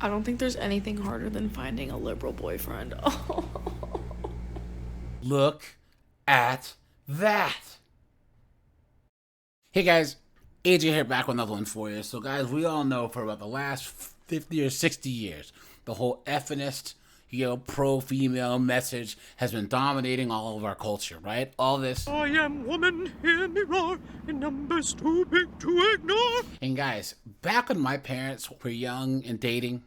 I don't think there's anything harder than finding a liberal boyfriend. Look at that. Hey guys, AJ here back with another one for you. So guys, we all know for about the last 50 or 60 years, the whole FEMINIST, pro-female message has been dominating all of our culture, right? All this, I am woman, hear me roar, in numbers too big to ignore. And guys, back when my parents were young and dating,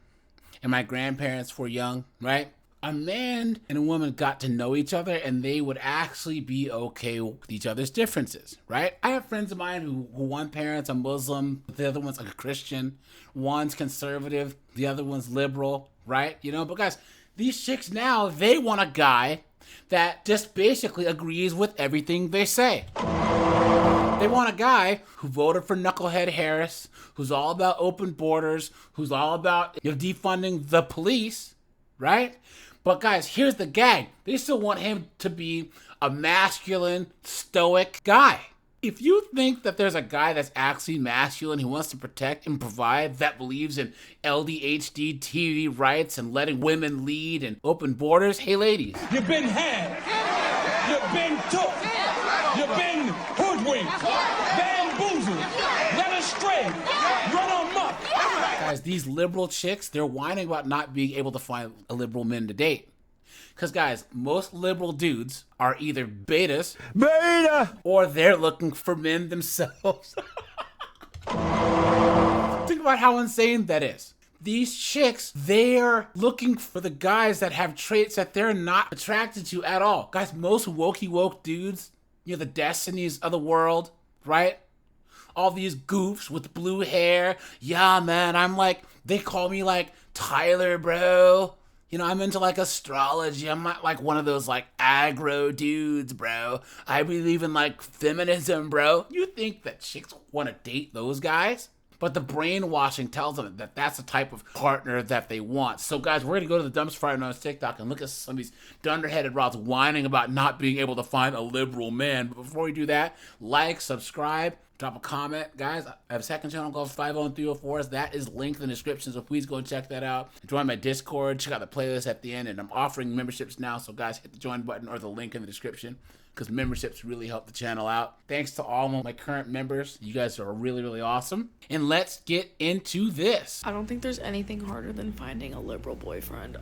and my grandparents were young, right? A man and a woman got to know each other and they would actually be okay with each other's differences, right? I have friends of mine who one parent's a Muslim, the other one's like a Christian, one's conservative, the other one's liberal, right? But guys, these chicks now, they want a guy that just basically agrees with everything they say. They want a guy who voted for Knucklehead Harris, who's all about open borders, who's all about defunding the police, right? But guys, here's the gag. They still want him to be a masculine, stoic guy. If you think that there's a guy that's actually masculine, who wants to protect and provide, that believes in LDHD TV rights and letting women lead and open borders, hey ladies. You've been had. You've been took. You've been hoodwinked, bamboozled, led astray, run amok. Guys, these liberal chicks, they're whining about not being able to find a liberal man to date. Because guys, most liberal dudes are either betas, or they're looking for men themselves. Think about how insane that is. These chicks, they're looking for the guys that have traits that they're not attracted to at all. Guys, most woke dudes, the Destinies of the world, right? All these goofs with blue hair. Yeah, man, they call me Tyler, bro. I'm into astrology. I'm not one of those aggro dudes, bro. I believe in feminism, bro. You think that chicks want to date those guys? But the brainwashing tells them that that's the type of partner that they want. So guys, we're going to go to the dumpster fire on TikTok and look at some of these dunderheaded rods whining about not being able to find a liberal man. But before we do that, subscribe, drop a comment. Guys, I have a second channel called 50304s. That is linked in the description, so please go and check that out. Join my Discord, check out the playlist at the end, and I'm offering memberships now. So guys, hit the join button or the link in the description, because memberships really help the channel out. Thanks to all of my current members. You guys are really, really awesome. And let's get into this. I don't think there's anything harder than finding a liberal boyfriend.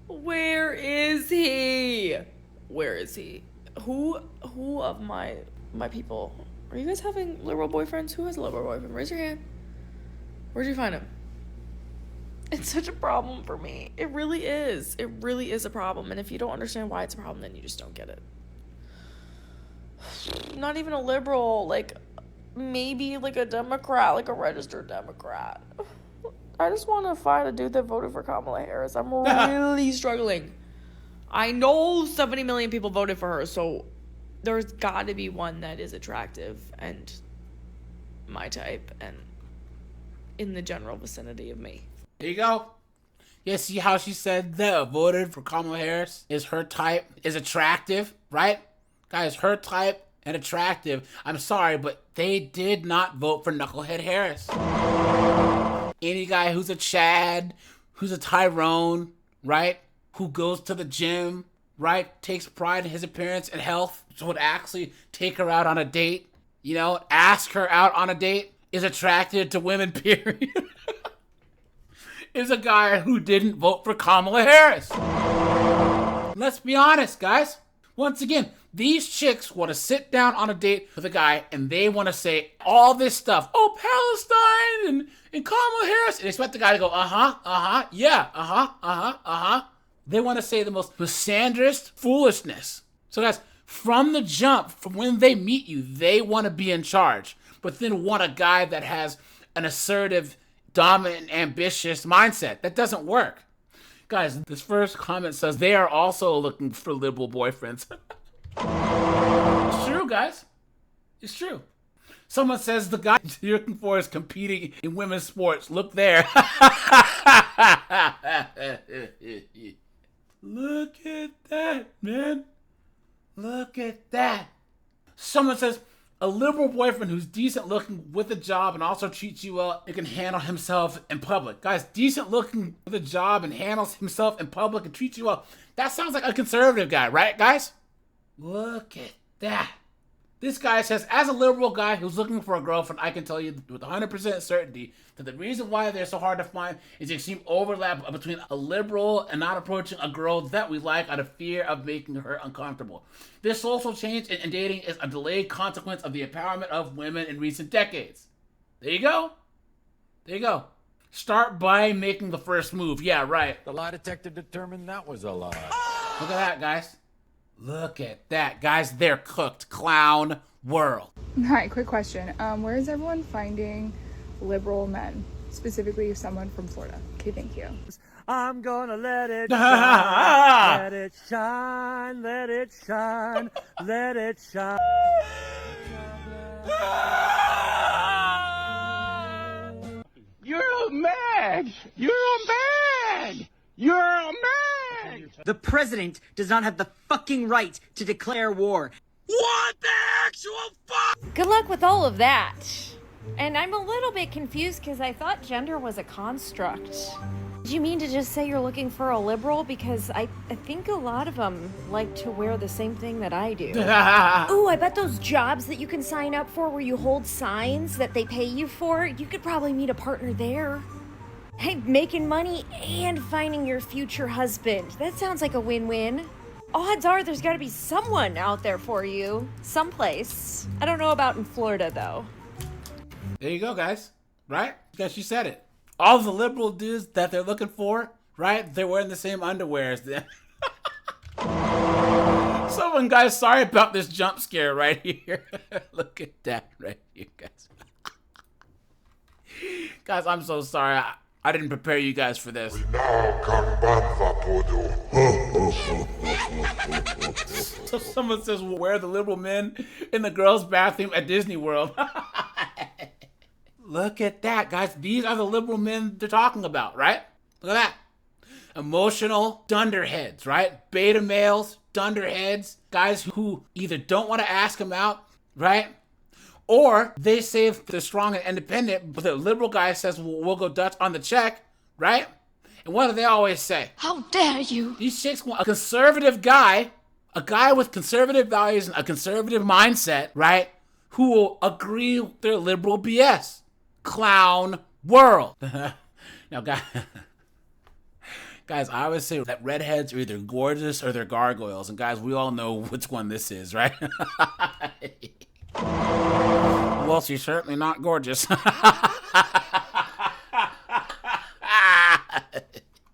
Where is he? Where is he? Who of my people, are you guys having liberal boyfriends? Who has a liberal boyfriend? Raise your hand. Where'd you find him? It's such a problem for me. It really is. It really is a problem. And if you don't understand why it's a problem, then you just don't get it. Not even a liberal, maybe a Democrat, a registered Democrat. I just want to find a dude that voted for Kamala Harris. I'm really struggling. I know 70 million people voted for her, so there's got to be one that is attractive and my type and in the general vicinity of me. There you go. Yeah, see how she said that voted for Kamala Harris is her type, is attractive, right? Guys, her type and attractive. I'm sorry, but they did not vote for Knucklehead Harris. Any guy who's a Chad, who's a Tyrone, right? Who goes to the gym, right? Takes pride in his appearance and health, so would actually take her out on a date, ask her out on a date, is attracted to women, period. Is a guy who didn't vote for Kamala Harris. Let's be honest, guys. Once again, these chicks want to sit down on a date with a guy and they want to say all this stuff. Oh, Palestine and Kamala Harris. And they expect the guy to go, yeah, They want to say the most misandrist foolishness. So guys, from the jump, from when they meet you, they want to be in charge, but then want a guy that has an assertive, dominant, ambitious mindset. That doesn't work. Guys, this first comment says they are also looking for liberal boyfriends. It's true, guys. It's true. Someone says the guy you're looking for is competing in women's sports. Look there. Look at that, man. Look at that. Someone says A liberal boyfriend who's decent looking with a job and also treats you well and can handle himself in public. Guys, decent looking with a job and handles himself in public and treats you well. That sounds like a conservative guy, right, guys? Look at that. This guy says, as a liberal guy who's looking for a girlfriend, I can tell you with 100% certainty that the reason why they're so hard to find is the extreme overlap between a liberal and not approaching a girl that we like out of fear of making her uncomfortable. This social change in dating is a delayed consequence of the empowerment of women in recent decades. There you go. There you go. Start by making the first move. Yeah, right. The lie detector determined that was a lie. Look at that, guys. Look at that, guys. They're cooked. Clown world. Hi, quick question. Where is everyone finding liberal men? Specifically, someone from Florida. Okay, thank you. I'm gonna let it shine, let it shine, let it shine, let it shine. You're a man! You're a man! You're a man! The president does not have the fucking right to declare war. What the actual fuck? Good luck with all of that. And I'm a little bit confused because I thought gender was a construct. Do you mean to just say you're looking for a liberal? Because I think a lot of them like to wear the same thing that I do. Ooh, I bet those jobs that you can sign up for where you hold signs that they pay you for, you could probably meet a partner there. Hey, making money and finding your future husband. That sounds like a win-win. Odds are there's got to be someone out there for you. Someplace. I don't know about in Florida, though. There you go, guys. Right? Because she said it. All the liberal dudes that they're looking for, right? They're wearing the same underwear as them. Someone, guys, sorry about this jump scare right here. Look at that right here, guys. Guys, I'm so sorry. I didn't prepare you guys for this. So someone says, well, where are the liberal men in the girls' bathroom at Disney World? Look at that, guys. These are the liberal men they're talking about, right? Look at that. Emotional dunderheads, right? Beta males, dunderheads, guys who either don't want to ask them out, right? Or they say they're strong and independent, but the liberal guy says, well, we'll go Dutch on the check, right? And what do they always say? How dare you? These chicks want a conservative guy, a guy with conservative values and a conservative mindset, right? Who will agree with their liberal BS. Clown world. Now, guys, I always say that redheads are either gorgeous or they're gargoyles. And guys, we all know which one this is, right? Well, she's certainly not gorgeous.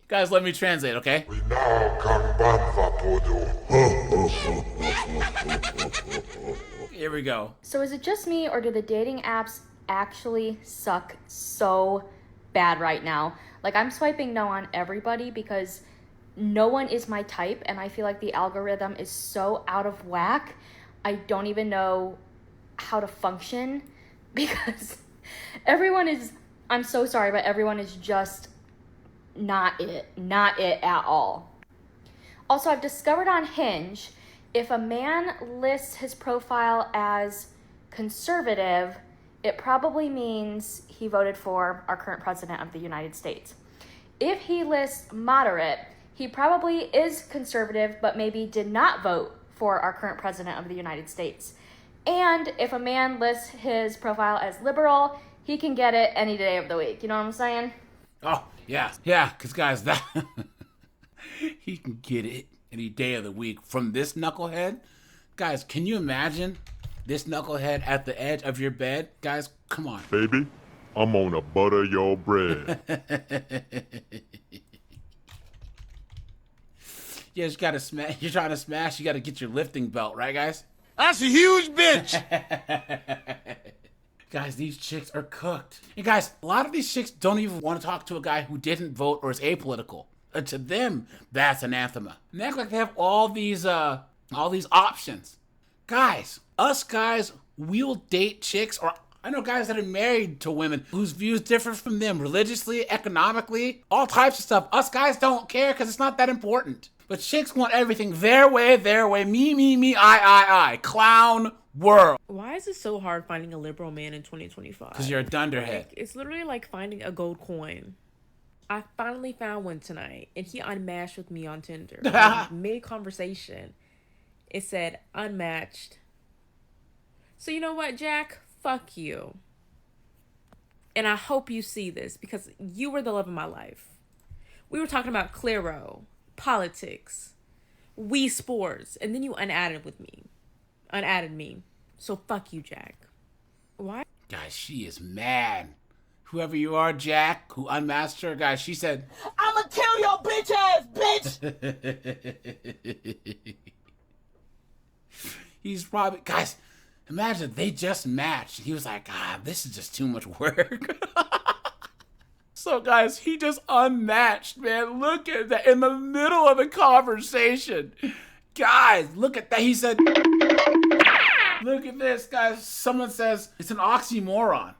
Guys, let me translate, okay? Here we go. So is it just me, or do the dating apps actually suck so bad right now? Like, I'm swiping no on everybody because no one is my type, and I feel like the algorithm is so out of whack. I don't even know how to function because everyone is, I'm so sorry, but everyone is just not it at all. Also, I've discovered on Hinge, if a man lists his profile as conservative, it probably means he voted for our current president of the United States. If he lists moderate, he probably is conservative, but maybe did not vote for our current president of the United States. And if a man lists his profile as liberal, he can get it any day of the week. You know what I'm saying? Oh, yeah. Yeah, because, guys, that he can get it any day of the week from this knucklehead. Guys, can you imagine this knucklehead at the edge of your bed? Guys, come on. Baby, I'm gonna butter your bread. Yeah, you gotta smash. You're trying to smash, you gotta get your lifting belt, right, guys? That's a huge bitch! Guys, these chicks are cooked. And guys, a lot of these chicks don't even want to talk to a guy who didn't vote or is apolitical. To them, that's anathema. And they act like they have all these options. Guys, us guys, we'll date chicks, or I know guys that are married to women whose views differ from them religiously, economically, all types of stuff. Us guys don't care because it's not that important. But chicks want everything their way, me, I. Clown world. Why is it so hard finding a liberal man in 2025? Because you're a dunderhead. It's literally like finding a gold coin. I finally found one tonight, and he unmatched with me on Tinder. Mid-conversation, it said unmatched. So you know what, Jack? Fuck you. And I hope you see this, because you were the love of my life. We were talking about Claro, politics, Wii Sports, and then you unadded me. So fuck you, Jack. Why? Guys, she is mad. Whoever you are, Jack, who unmasked her, guys, she said, I'ma kill your bitch ass, bitch! He's probably, guys, imagine they just matched. He was like, this is just too much work. So, guys, he just unmatched, man. Look at that in the middle of the conversation. Guys, look at that. He said, look at this, guys. Someone says it's an oxymoron.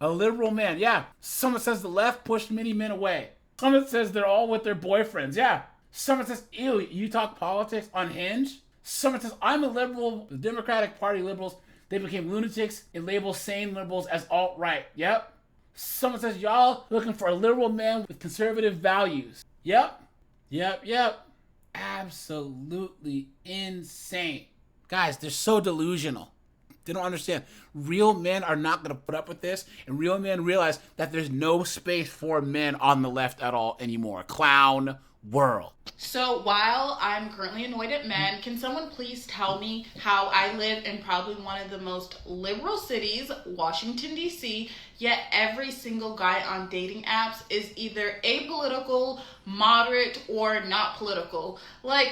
A liberal man, yeah. Someone says the left pushed many men away. Someone says they're all with their boyfriends, yeah. Someone says, ew, you talk politics unhinged. Someone says, I'm a liberal. The Democratic Party liberals, they became lunatics and label sane liberals as alt-right. Yep. Someone says, y'all looking for a liberal man with conservative values. Yep. Absolutely insane. Guys, they're so delusional. They don't understand. Real men are not going to put up with this, and real men realize that there's no space for men on the left at all anymore. Clown world. So while I'm currently annoyed at men, can someone please tell me how I live in probably one of the most liberal cities, Washington, D.C., yet every single guy on dating apps is either apolitical, moderate, or not political? Like,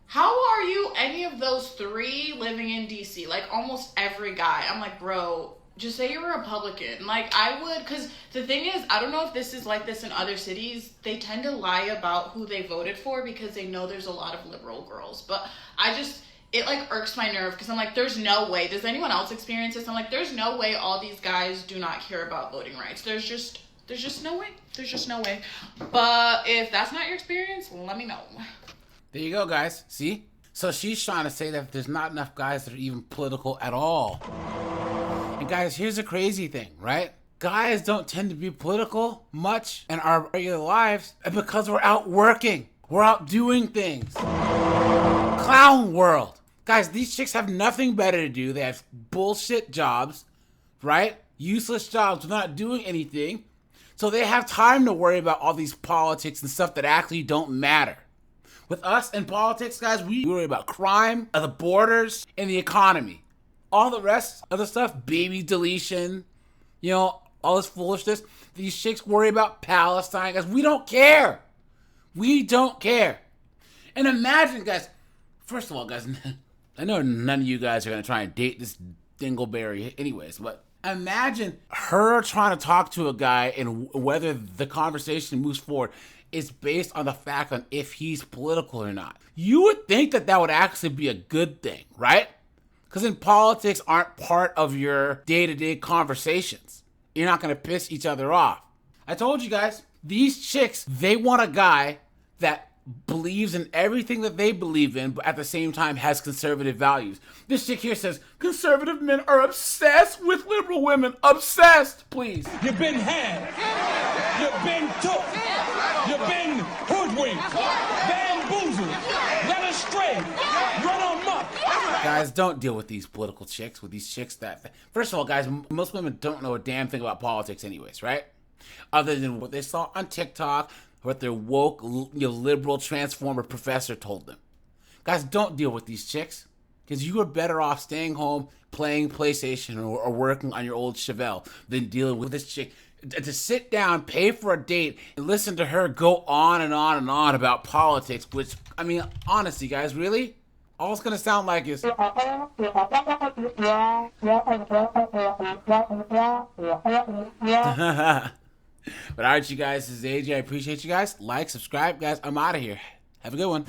how are you any of those three living in DC? Like, almost every guy. I'm like, bro, just say you're a Republican. Like, I would, because the thing is, I don't know if this is like this in other cities. They tend to lie about who they voted for because they know there's a lot of liberal girls. But it like irks my nerve because I'm like, there's no way. Does anyone else experience this? I'm like, there's no way all these guys do not care about voting rights. There's just no way. There's just no way. But if that's not your experience, let me know. There you go, guys. See? So she's trying to say that there's not enough guys that are even political at all. And guys, here's the crazy thing, right? Guys don't tend to be political much in our regular lives because we're out working. We're out doing things. Clown world. Guys, these chicks have nothing better to do. They have bullshit jobs, right? Useless jobs. They're not doing anything. So they have time to worry about all these politics and stuff that actually don't matter. With us in politics, guys, we worry about crime, the borders, and the economy. All the rest of the stuff, baby deletion, all this foolishness. These chicks worry about Palestine, guys. We don't care. We don't care. And imagine, guys, first of all, guys, I know none of you guys are going to try and date this dingleberry anyways, but imagine her trying to talk to a guy and whether the conversation moves forward is based on the fact on if he's political or not. You would think that would actually be a good thing, right? Because in politics aren't part of your day-to-day conversations. You're not going to piss each other off. I told you guys, these chicks, they want a guy that believes in everything that they believe in, but at the same time has conservative values. This chick here says, conservative men are obsessed with liberal women. Obsessed, please. You've been had. You've been took. You've been hoodwinked. Bamboozled. Led astray. Run amok. Guys, don't deal with these political chicks, with these chicks that... First of all, guys, most women don't know a damn thing about politics anyways, right? Other than what they saw on TikTok, what their woke, liberal transformer professor told them. Guys, don't deal with these chicks, because you are better off staying home, playing PlayStation, or working on your old Chevelle than dealing with this chick. To sit down, pay for a date, and listen to her go on and on and on about politics, which, I mean, honestly, guys, really? All it's going to sound like is... But alright, you guys, this is AJ. I appreciate you guys. Like, subscribe, guys. I'm out of here. Have a good one.